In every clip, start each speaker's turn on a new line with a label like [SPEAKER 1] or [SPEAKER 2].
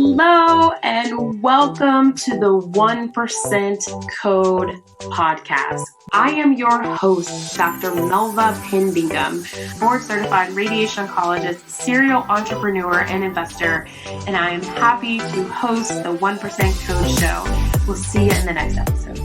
[SPEAKER 1] Hello, and welcome to the 1% Code podcast. I am your host, Dr. Melvapinn-Bingham, board-certified radiation oncologist, serial entrepreneur, and investor, and I am happy to host the 1% Code show. We'll see you in the next episode.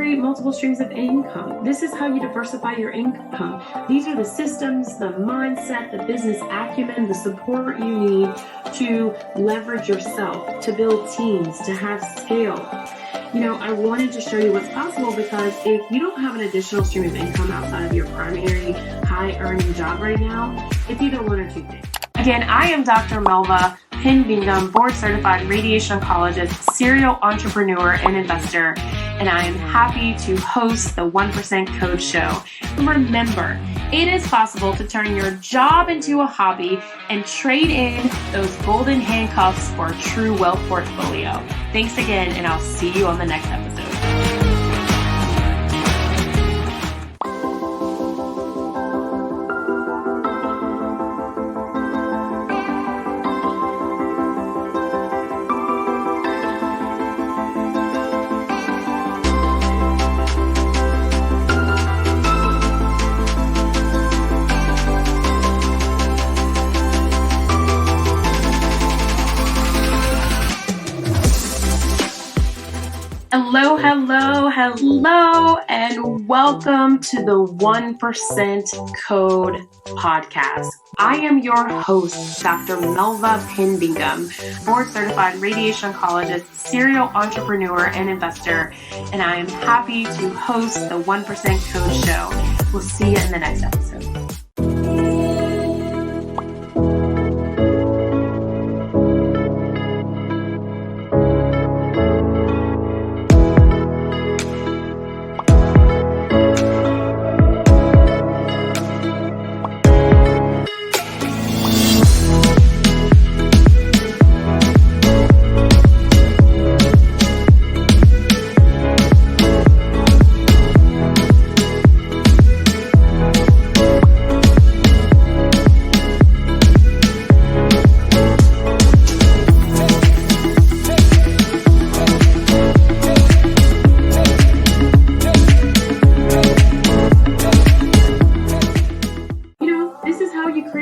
[SPEAKER 1] Multiple streams of income. This is how you diversify your income. These are the systems, the mindset, the business acumen, the support you need to leverage yourself, to build teams, to have scale. I wanted to show you what's possible because if you don't have an additional stream of income outside of your primary high-earning job right now, it's either one or two things. Again, I am Dr. Melvapinn-Bingham, board-certified radiation oncologist, serial entrepreneur, and investor, and I am happy to host the 1% Code show. And remember, it is possible to turn your job into a hobby and trade in those golden handcuffs for a true wealth portfolio. Thanks again, and I'll see you on the next episode. Hello, and welcome to the 1% Code podcast. I am your host, Dr. Melvapinn-Bingham, board-certified radiation oncologist, serial entrepreneur, and investor, and I am happy to host the 1% Code show. We'll see you in the next episode.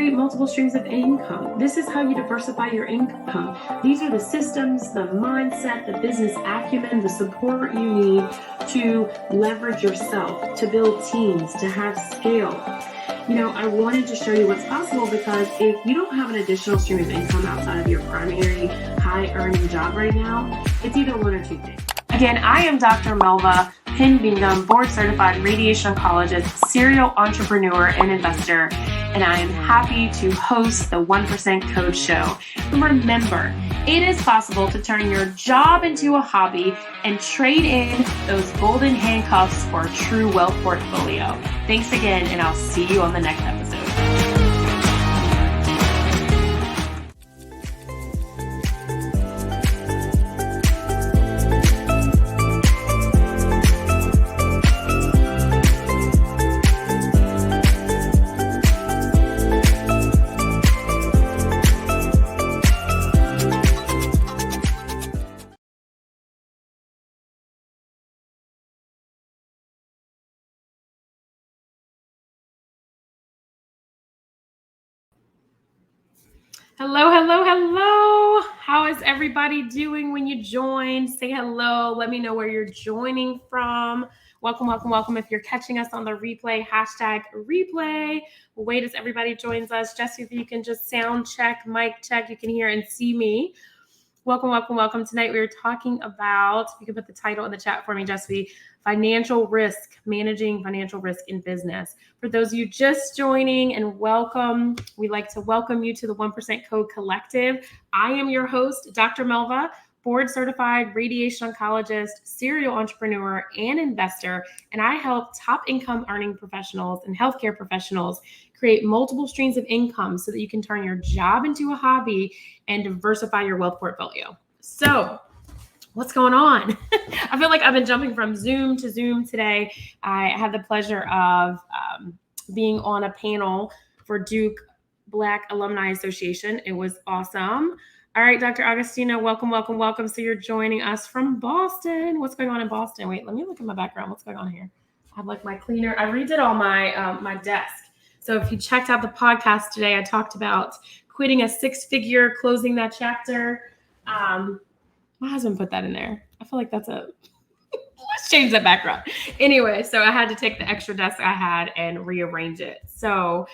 [SPEAKER 1] Multiple streams of income. This is how you diversify your income. These are the systems, the mindset, the business acumen, the support you need to leverage yourself, to build teams, to have scale. I wanted to show you what's possible because if you don't have an additional stream of income outside of your primary high-earning job right now, it's either one or two things. Again, I am Dr. Melvapinn-Bingham, board-certified radiation oncologist, serial entrepreneur, and investor, and I am happy to host the 1% Code show. And remember, it is possible to turn your job into a hobby and trade in those golden handcuffs for a true wealth portfolio. Thanks again, and I'll see you on the next episode. Hello, hello, hello. How is everybody doing when you join? Say hello. Let me know where you're joining from. Welcome, welcome, welcome. If you're catching us on the replay, hashtag replay. We'll wait as everybody joins us. Jesse, if you can just sound check, mic check, you can hear and see me. Welcome, welcome, welcome. Tonight we are talking about, if you can put the title in the chat for me, Jesse, financial risk, managing financial risk in business. For those of you just joining, and welcome, we'd like to welcome you to the 1% Code Collective. I am your host, Dr. Melva, board certified radiation oncologist, serial entrepreneur, and investor, and I help top income earning professionals and healthcare professionals create multiple streams of income so that you can turn your job into a hobby and diversify your wealth portfolio. So what's going on? I feel like I've been jumping from Zoom to Zoom today. I had the pleasure of being on a panel for Duke Black Alumni Association. It was awesome. All right, Dr. Agostina, welcome, welcome, welcome. So you're joining us from Boston. What's going on in Boston? Wait, let me look at my background. What's going on here? I have like my cleaner. I redid all my my desk. So if you checked out the podcast today, I talked about quitting a six-figure, closing that chapter. My husband put that in there. I feel like that's let's change that background. Anyway, so I had to take the extra desk I had and rearrange it. So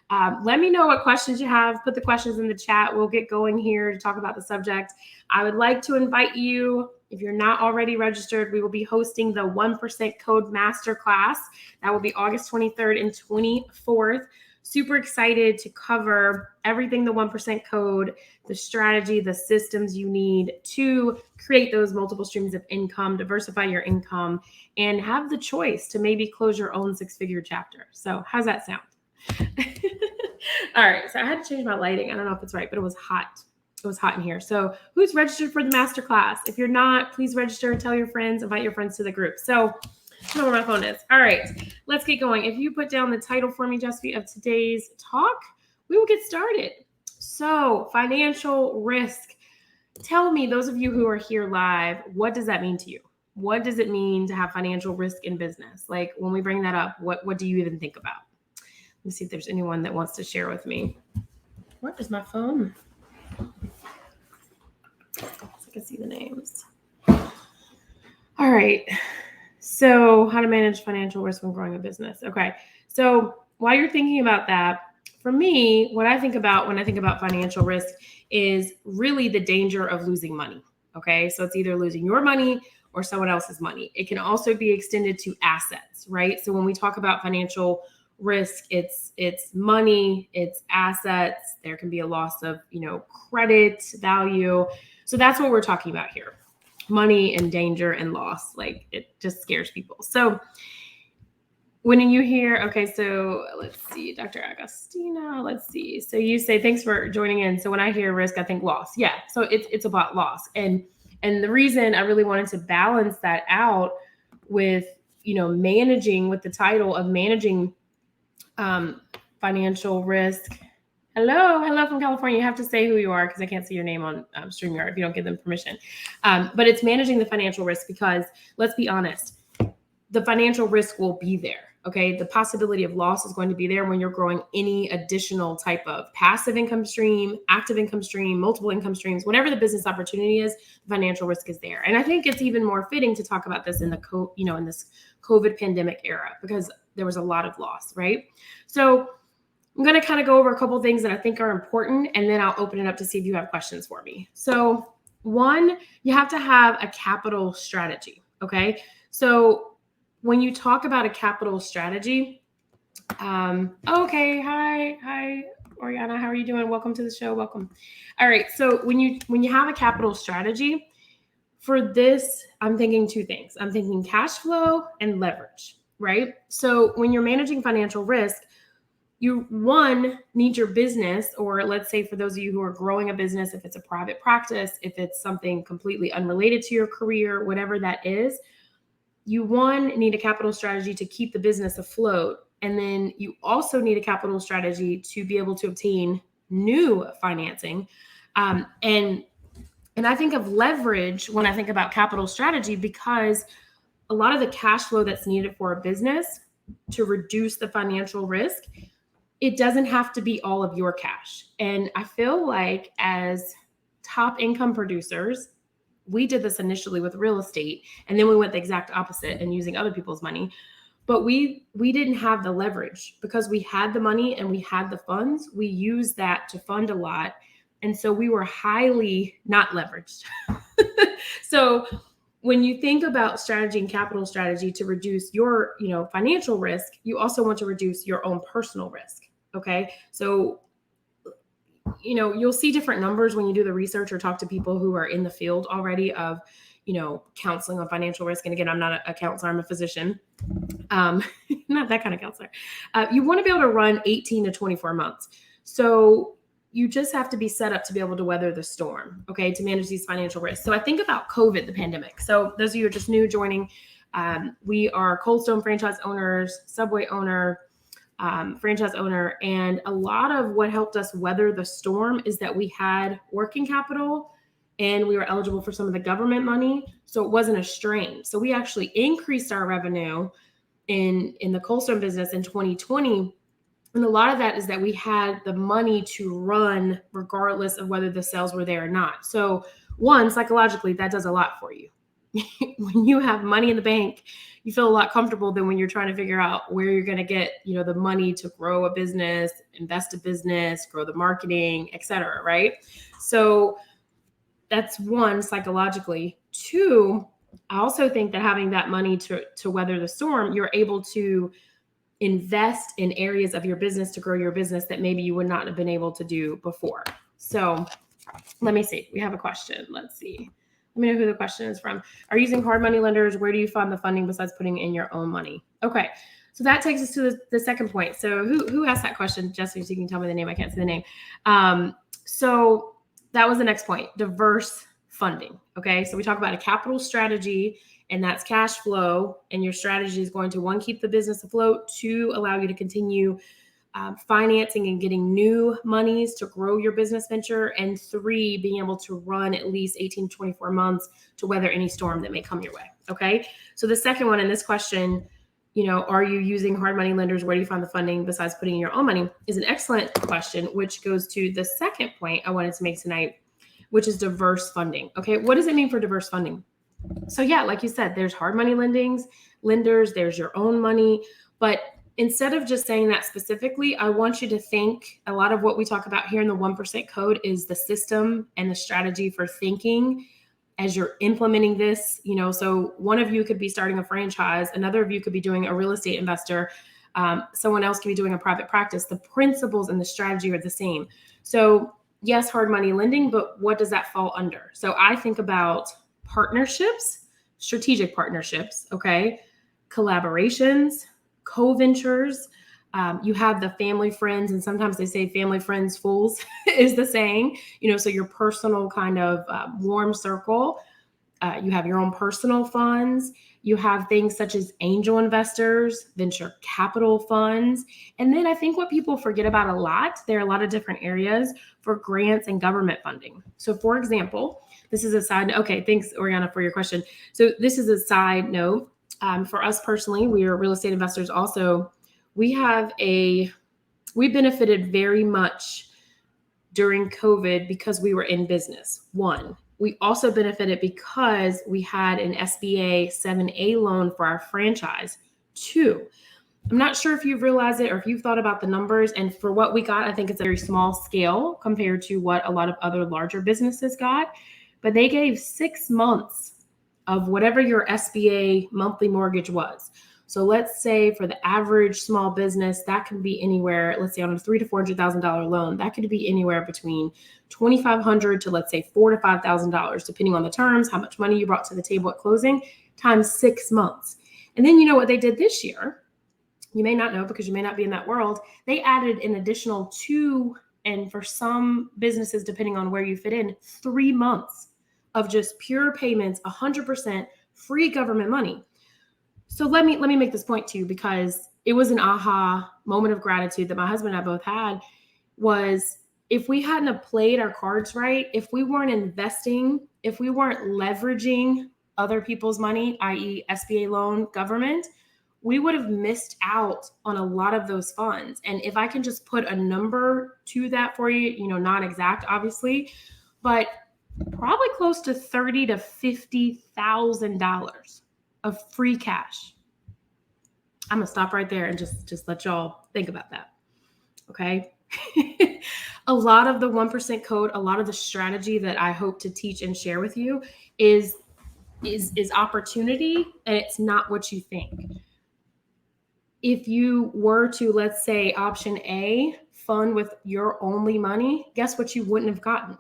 [SPEAKER 1] let me know what questions you have. Put the questions in the chat. We'll get going here to talk about the subject. I would like to invite you, if you're not already registered, we will be hosting the 1% Code Masterclass. That will be August 23rd and 24th. Super excited to cover everything the 1% Code, the strategy, the systems you need to create those multiple streams of income, diversify your income, and have the choice to maybe close your own six-figure chapter. So how's that sound? All right, so I had to change my lighting. I don't know if it's right, but it was hot. It was hot in here. So who's registered for the masterclass? If you're not, please register, tell your friends, invite your friends to the group. So I don't know where my phone is. All right, let's get going. If you put down the title for me, Jesse, of today's talk, we will get started. So financial risk. Tell me, those of you who are here live, what does that mean to you? What does it mean to have financial risk in business? Like when we bring that up, what do you even think about? Let me see if there's anyone that wants to share with me. Where is my phone? So I can see the names. All right. So how to manage financial risk when growing a business. Okay. So while you're thinking about that, for me, what I think about when I think about financial risk is really the danger of losing money. Okay. So it's either losing your money or someone else's money. It can also be extended to assets, right? So when we talk about financial risk, it's money, it's assets. There can be a loss of, credit value. So that's what we're talking about here. Money and danger and loss, like it just scares people. So when you hear, okay, so let's see, Dr. Agostina, let's see. So you say, thanks for joining in. So when I hear risk, I think loss. Yeah. So it's about loss. And the reason I really wanted to balance that out with, managing, with the title of managing financial risk. Hello from California. You have to say who you are because I can't see your name on StreamYard if you don't give them permission. But it's managing the financial risk because, let's be honest, the financial risk will be there. Okay, the possibility of loss is going to be there when you're growing any additional type of passive income stream, active income stream, multiple income streams, whatever the business opportunity is, financial risk is there. And I think it's even more fitting to talk about this in the in this COVID pandemic era because there was a lot of loss, right? So I'm going to kind of go over a couple of things that I think are important, and then I'll open it up to see if you have questions for me. So one, you have to have a capital strategy. Okay, so when you talk about a capital strategy, okay, hi, Oriana, how are you doing? Welcome to the show. Welcome. All right, so when you have a capital strategy, for this, I'm thinking two things. I'm thinking cash flow and leverage, right? So when you're managing financial risk, you, one, need your business, or let's say for those of you who are growing a business, if it's a private practice, if it's something completely unrelated to your career, whatever that is, you, one, need a capital strategy to keep the business afloat. And then you also need a capital strategy to be able to obtain new financing. And I think of leverage when I think about capital strategy because a lot of the cash flow that's needed for a business to reduce the financial risk it doesn't have to be all of your cash. And I feel like as top income producers, we did this initially with real estate, and then we went the exact opposite and using other people's money. But we didn't have the leverage because we had the money and we had the funds. We used that to fund a lot. And so we were highly not leveraged. So when you think about strategy and capital strategy to reduce your, financial risk, you also want to reduce your own personal risk. Okay. So, you'll see different numbers when you do the research or talk to people who are in the field already of, counseling on financial risk. And again, I'm not a counselor, I'm a physician. Not that kind of counselor. You want to be able to run 18 to 24 months. So you just have to be set up to be able to weather the storm, okay, to manage these financial risks. So I think about COVID, the pandemic. So those of you who are just new joining, we are Cold Stone franchise owners, Subway owner, franchise owner. And a lot of what helped us weather the storm is that we had working capital and we were eligible for some of the government money. So it wasn't a strain. So we actually increased our revenue in the Cold Stone business in 2020. And a lot of that is that we had the money to run regardless of whether the sales were there or not. So one, psychologically, that does a lot for you. When you have money in the bank, you feel a lot comfortable than when you're trying to figure out where you're going to get, the money to grow a business, invest a business, grow the marketing, et cetera, right? So that's one, psychologically. Two, I also think that having that money to weather the storm, you're able to invest in areas of your business to grow your business that maybe you would not have been able to do before. So let me see. We have a question. Let's see. Let me know who the question is from. Are you using hard money lenders? Where do you fund the funding besides putting in your own money? Okay. So that takes us to the second point. So who asked that question? Jesse, so you can tell me the name. I can't see the name. So that was the next point, diverse funding. Okay. So we talk about a capital strategy, and that's cash flow. And your strategy is going to, one, keep the business afloat, two, allow you to continue financing and getting new monies to grow your business venture, and three, being able to run at least 18 to 24 months to weather any storm that may come your way. Okay. So the second one in this question, are you using hard money lenders? Where do you find the funding besides putting in your own money, is an excellent question, which goes to the second point I wanted to make tonight, which is diverse funding. Okay. What does it mean for diverse funding? So yeah, like you said, there's hard money lenders, there's your own money. But instead of just saying that specifically, I want you to think a lot of what we talk about here in the 1% code is the system and the strategy for thinking as you're implementing this. So one of you could be starting a franchise, another of you could be doing a real estate investor, someone else could be doing a private practice. The principles and the strategy are the same. So yes, hard money lending, but what does that fall under? So I think about partnerships, strategic partnerships, okay, collaborations, co-ventures. You have the family, friends, and sometimes they say family, friends, fools is the saying, so your personal kind of warm circle. You have your own personal funds. You have things such as angel investors, venture capital funds. And then I think what people forget about a lot, there are a lot of different areas for grants and government funding. So for example, this is a side note. Okay, thanks, Oriana, for your question. So this is a side note. For us personally, we are real estate investors also. We benefited very much during COVID because we were in business. One, we also benefited because we had an SBA 7A loan for our franchise. Two, I'm not sure if you've realized it or if you've thought about the numbers, and for what we got, I think it's a very small scale compared to what a lot of other larger businesses got, but they gave 6 months of whatever your SBA monthly mortgage was. So let's say for the average small business, that can be anywhere, let's say on a $300,000 to $400,000 loan, that could be anywhere between $2,500 to let's say $4,000 to $5,000, depending on the terms, how much money you brought to the table at closing, times 6 months. And then you know what they did this year? You may not know because you may not be in that world. They added an additional 2, and for some businesses, depending on where you fit in, 3 months of just pure payments, 100% free government money. So let me make this point to you, because it was an aha moment of gratitude that my husband and I both had, was if we hadn't have played our cards right, if we weren't investing, if we weren't leveraging other people's money, i.e. SBA loan, government, we would have missed out on a lot of those funds. And if I can just put a number to that for you, not exact, obviously, but probably close to $30,000 to $50,000 of free cash. I'm gonna stop right there and just let y'all think about that. Okay. A lot of the 1% code, a lot of the strategy that I hope to teach and share with you is opportunity, and it's not what you think. If you were to, let's say, option A, fund with your only money, guess what you wouldn't have gotten?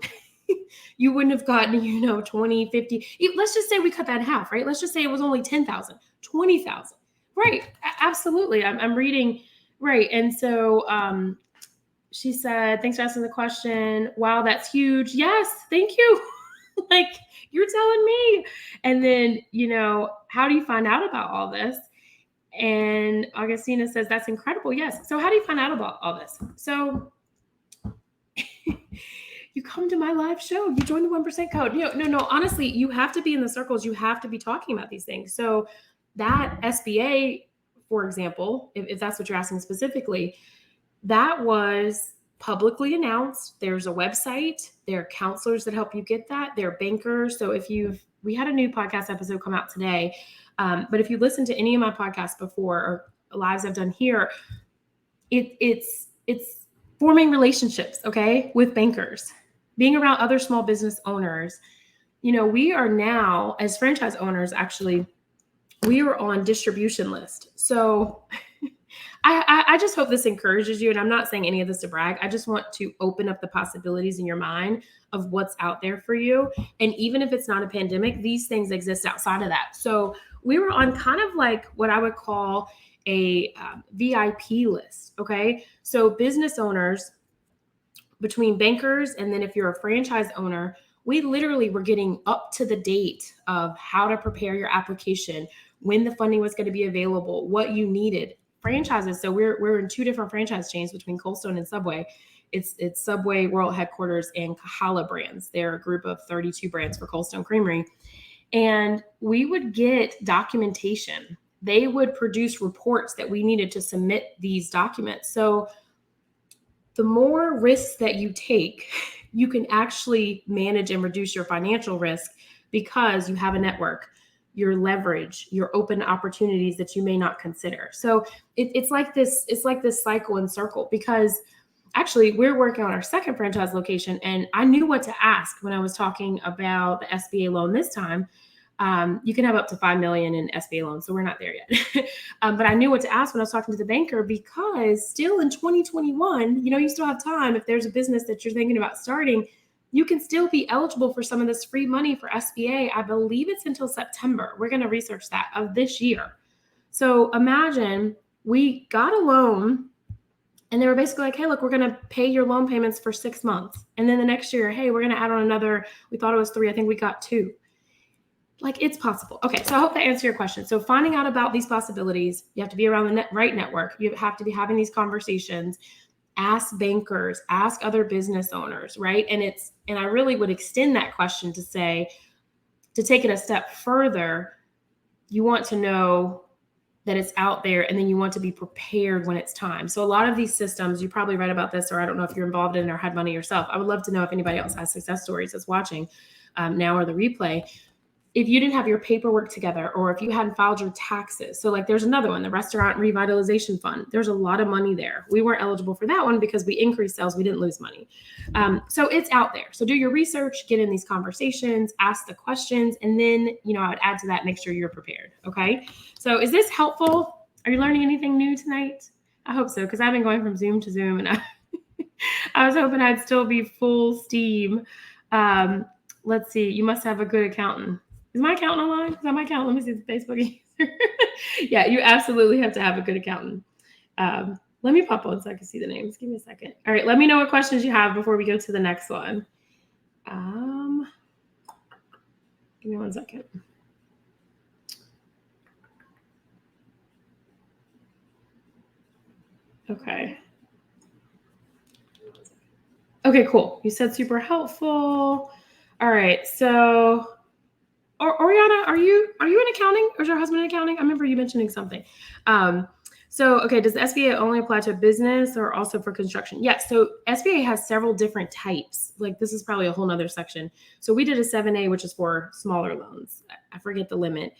[SPEAKER 1] You wouldn't have gotten, 20, 50. Let's just say we cut that in half, right? Let's just say it was only 10,000, 20,000. Right. Absolutely. I'm reading. Right. And so she said, thanks for asking the question. Wow, that's huge. Yes. Thank you. Like, you're telling me. And then, how do you find out about all this? And Augustina says, that's incredible. Yes. So how do you find out about all this? So you come to my live show, you join the 1% code. No, honestly, you have to be in the circles. You have to be talking about these things. So that SBA, for example, if that's what you're asking specifically, that was publicly announced. There's a website. There are counselors that help you get that. There are bankers. So we had a new podcast episode come out today. But if you listen to any of my podcasts before or lives I've done here, it's forming relationships, okay, with bankers, being around other small business owners. We are now, as franchise owners, actually, we are on distribution list. So I just hope this encourages you. And I'm not saying any of this to brag. I just want to open up the possibilities in your mind of what's out there for you. And even if it's not a pandemic, these things exist outside of that. So we were on kind of like what I would call a VIP list. Okay. So business owners, between bankers, and then if you're a franchise owner, we literally were getting up to the date of how to prepare your application, when the funding was going to be available, what you needed. Franchises. So we're in two different franchise chains between Cold Stone and Subway. It's Subway World Headquarters and Kahala Brands. They're a group of 32 brands for Cold Stone Creamery. And we would get documentation. They would produce reports that we needed to submit these documents. So the more risks that you take, you can actually manage and reduce your financial risk because you have a network, your leverage, your open opportunities that you may not consider. So it's like this cycle and circle, because actually we're working on our second franchise location, and I knew what to ask when I was talking about the SBA loan this time. You can have up to $5 million in SBA loans, so we're not there yet. But I knew what to ask when I was talking to the banker, because still in 2021, you still have time. If there's a business that you're thinking about starting, you can still be eligible for some of this free money for SBA. I believe it's until September. We're going to research that of this year. So imagine we got a loan and they were basically like, hey, look, we're going to pay your loan payments for 6 months. And then the next year, hey, we're going to add on another. We thought it was 3. I think we got 2. Like, it's possible. Okay, so I hope that answers your question. So finding out about these possibilities, you have to be around the right network. You have to be having these conversations. Ask bankers, ask other business owners, right? And I really would extend that question to say, to take it a step further, you want to know that it's out there, and then you want to be prepared when it's time. So a lot of these systems, you probably read about this, or I don't know if you're involved in or had money yourself. I would love to know if anybody else has success stories that's watching now or the replay. If you didn't have your paperwork together, or if you hadn't filed your taxes. So like there's another one, the Restaurant Revitalization Fund. There's a lot of money there. We weren't eligible for that one because we increased sales. We didn't lose money. So it's out there. So do your research, get in these conversations, ask the questions, and then, I would add to that, make sure you're prepared. Okay. So is this helpful? Are you learning anything new tonight? I hope so, because I've been going from Zoom to Zoom, and I was hoping I'd still be full steam. Let's see. You must have a good accountant. Is my accountant online? Is that my accountant? Let me see the Facebook user. Yeah, you absolutely have to have a good accountant. Let me pop on so I can see the names. Give me a second. All right, let me know what questions you have before we go to the next one. Give me 1 second. Okay. Okay, cool. You said super helpful. All right, so Or Oriana, are you in accounting, or is your husband in accounting? I remember you mentioning something. Okay, does the SBA only apply to business or also for construction? Yes. So SBA has several different types. Like this is probably a whole nother section. So we did a 7A, which is for smaller loans. I forget the limit.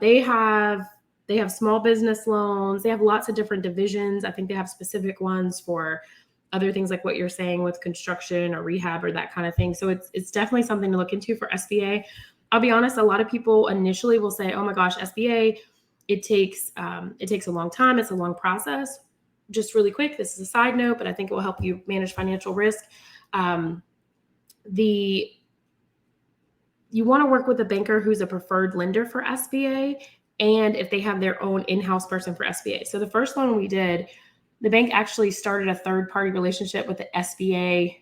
[SPEAKER 1] They have small business loans. They have lots of different divisions. I think they have specific ones for other things like what you're saying with construction or rehab or that kind of thing. So it's definitely something to look into for SBA. I'll be honest, a lot of people initially will say, oh my gosh, SBA, it takes a long time. It's a long process. Just really quick, this is a side note, but I think it will help you manage financial risk. You want to work with a banker who's a preferred lender for SBA, and if they have their own in-house person for SBA. So the first loan we did, the bank actually started a third-party relationship with the SBA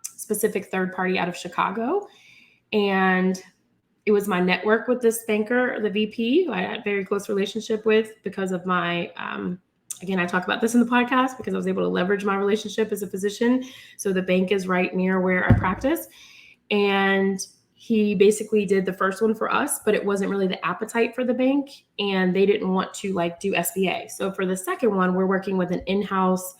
[SPEAKER 1] specific third party out of Chicago. And it was my network with this banker, the VP, who I had a very close relationship with because of my, again, I talk about this in the podcast because I was able to leverage my relationship as a physician. So the bank is right near where I practice. And he basically did the first one for us, but it wasn't really the appetite for the bank. And they didn't want to do SBA. So for the second one, we're working with an in-house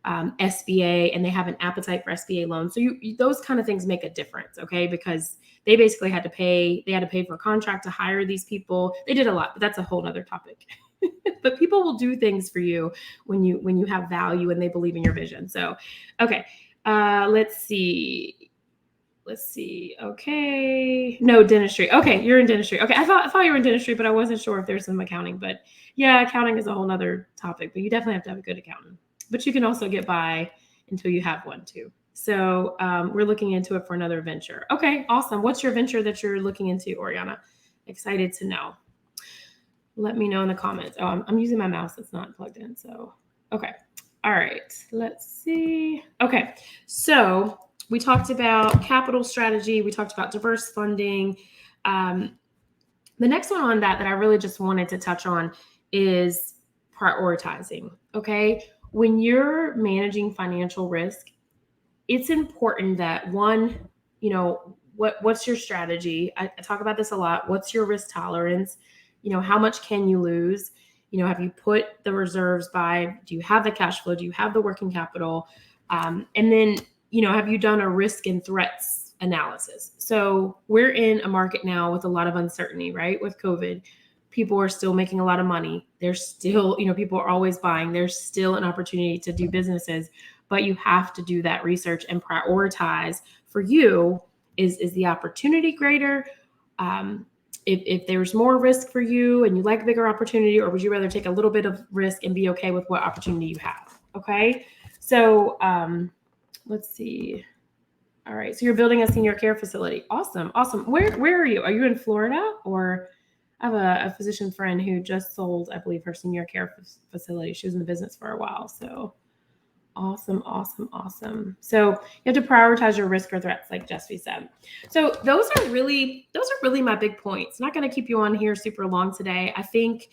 [SPEAKER 1] SBA, and they have an appetite for SBA loans. So those kind of things make a difference, okay? Because they basically had to pay for a contract to hire these people. They did a lot, but that's a whole other topic. But people will do things for you when you have value and they believe in your vision. So, okay, let's see. Okay, no, dentistry. Okay, you're in dentistry. Okay, I thought you were in dentistry, but I wasn't sure if there's some accounting. But yeah, accounting is a whole other topic. But you definitely have to have a good accountant. But you can also get by until you have one too. So we're looking into it for another venture. Okay, awesome. What's your venture that you're looking into, Oriana? Excited to know. Let me know in the comments. Oh, I'm using my mouse. It's not plugged in. So, okay. All right. Let's see. Okay. So we talked about capital strategy. We talked about diverse funding. The next one on that I really just wanted to touch on is prioritizing. Okay. When you're managing financial risk, it's important that one, what's your strategy? I talk about this a lot. What's your risk tolerance? How much can you lose? Have you put the reserves by? Do you have the cash flow? Do you have the working capital? And then, have you done a risk and threats analysis? So we're in a market now with a lot of uncertainty, right? With COVID. People are still making a lot of money. There's still, people are always buying. There's still an opportunity to do businesses, but you have to do that research and prioritize. For you, is the opportunity greater? If there's more risk for you and you like bigger opportunity, or would you rather take a little bit of risk and be okay with what opportunity you have? Okay. So let's see. All right. So you're building a senior care facility. Awesome. Where are you? Are you in Florida? Or I have a physician friend who just sold, I believe, her senior care facility. She was in the business for a while. So awesome. So you have to prioritize your risk or threats, like Jesse said. So those are really my big points. Not going to keep you on here super long today. I think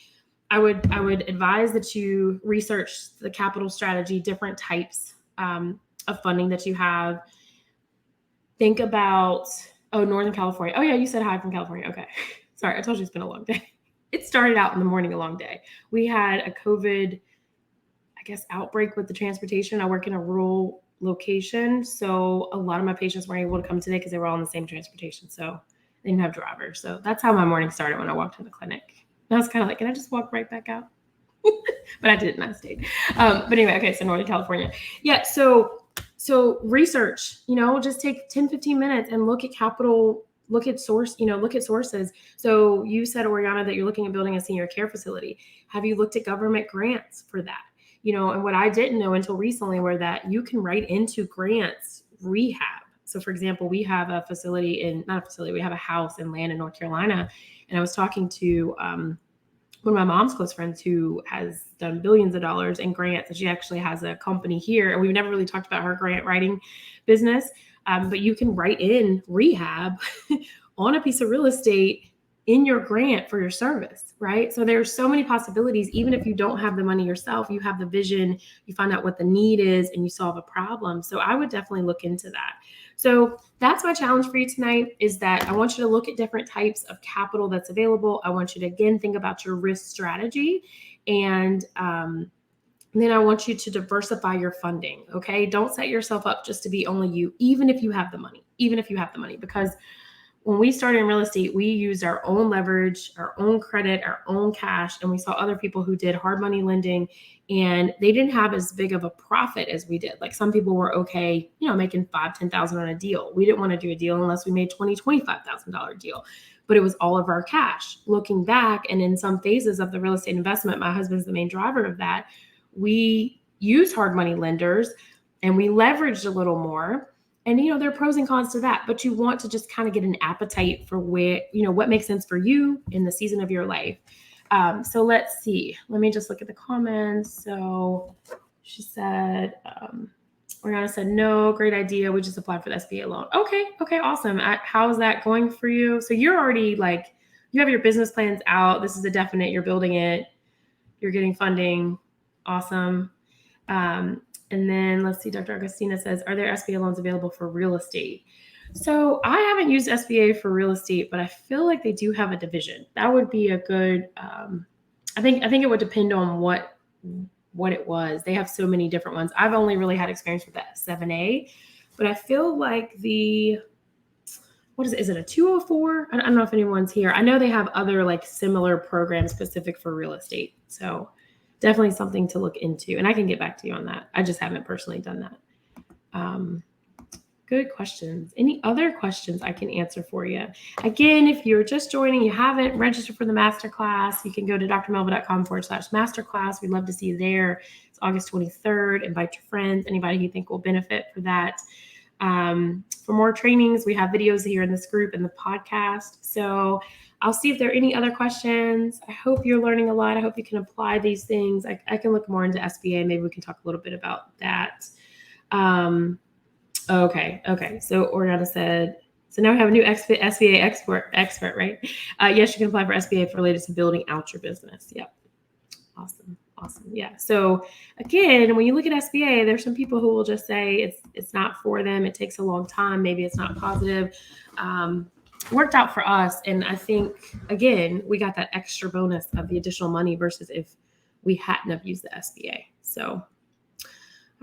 [SPEAKER 1] I would advise that you research the capital strategy, different types of funding that you have. Think about, Northern California. Oh yeah, you said hi from California. Okay. Sorry, I told you it's been a long day. It started out in the morning, a long day. We had a COVID, outbreak with the transportation. I work in a rural location, so a lot of my patients weren't able to come today because they were all in the same transportation. So they didn't have drivers. So that's how my morning started when I walked to the clinic. And I was kind of like, can I just walk right back out? But I didn't. I stayed. But anyway, okay, so Northern California. Yeah, so research, just take 10, 15 minutes and look at capital, look at sources. So you said, Oriana, that you're looking at building a senior care facility. Have you looked at government grants for that? And what I didn't know until recently were that you can write into grants rehab. So for example, we have a we have a house and land in North Carolina. And I was talking to one of my mom's close friends who has done billions of dollars in grants. And she actually has a company here. And we've never really talked about her grant writing business. But you can write in rehab on a piece of real estate in your grant for your service, right? So there's so many possibilities. Even if you don't have the money yourself, you have the vision, you find out what the need is, and you solve a problem. So I would definitely look into that. So that's my challenge for you tonight, is that I want you to look at different types of capital that's available. I want you to, again, think about your risk strategy, and then I want you to diversify your funding, okay? Don't set yourself up just to be only you, even if you have the money, because when we started in real estate, we used our own leverage, our own credit, our own cash, and we saw other people who did hard money lending, and they didn't have as big of a profit as we did. Like, some people were okay, making $5,000, $10,000 on a deal. We didn't want to do a deal unless we made $20,000, $25,000 deal, but it was all of our cash. Looking back, and in some phases of the real estate investment, my husband's the main driver of that, we used hard money lenders and we leveraged a little more. And, there are pros and cons to that, but you want to just kind of get an appetite for where, what makes sense for you in the season of your life. So let's see. Let me just look at the comments. So she said, Oriana said, no, great idea. We just applied for the SBA loan. Okay, awesome. How's that going for you? So you're already you have your business plans out. This is a definite, you're building it. You're getting funding. Awesome. And then let's see, Dr. Agustina says, are there SBA loans available for real estate? So I haven't used SBA for real estate, but I feel like they do have a division. That would be a good, I think it would depend on what it was. They have so many different ones. I've only really had experience with the 7A, but I feel like what is it? Is it a 204? I don't know if anyone's here. I know they have other similar programs specific for real estate. So definitely something to look into. And I can get back to you on that. I just haven't personally done that. Good questions. Any other questions I can answer for you? Again, if you're just joining, you haven't registered for the masterclass, you can go to drmelva.com/masterclass. We'd love to see you there. It's August 23rd. Invite your friends, anybody you think will benefit for that. For more trainings, we have videos here in this group and the podcast. So I'll see if there are any other questions. I hope you're learning a lot. I hope you can apply these things. I can look more into SBA. Maybe we can talk a little bit about that. Okay. So Oriana said, so now we have a new SBA expert, right? Yes, you can apply for SBA related to building out your business. Yep. Awesome. Yeah. So again, when you look at SBA, there's some people who will just say it's not for them. It takes a long time. Maybe it's not positive. Worked out for us. And I think, again, we got that extra bonus of the additional money versus if we hadn't have used the SBA. So,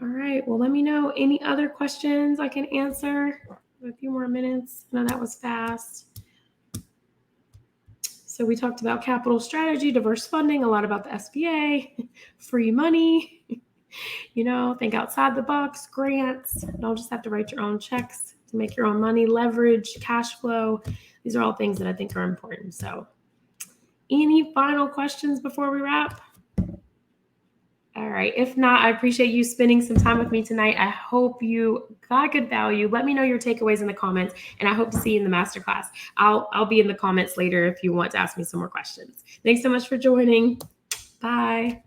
[SPEAKER 1] all right. Well, let me know any other questions I can answer. A few more minutes. I know that was fast. So we talked about capital strategy, diverse funding, a lot about the SBA, free money, think outside the box, grants. Don't just have to write your own checks to make your own money, leverage, cash flow. These are all things that I think are important. So any final questions before we wrap? All right. If not, I appreciate you spending some time with me tonight. I hope you got good value. Let me know your takeaways in the comments, and I hope to see you in the masterclass. I'll be in the comments later if you want to ask me some more questions. Thanks so much for joining. Bye.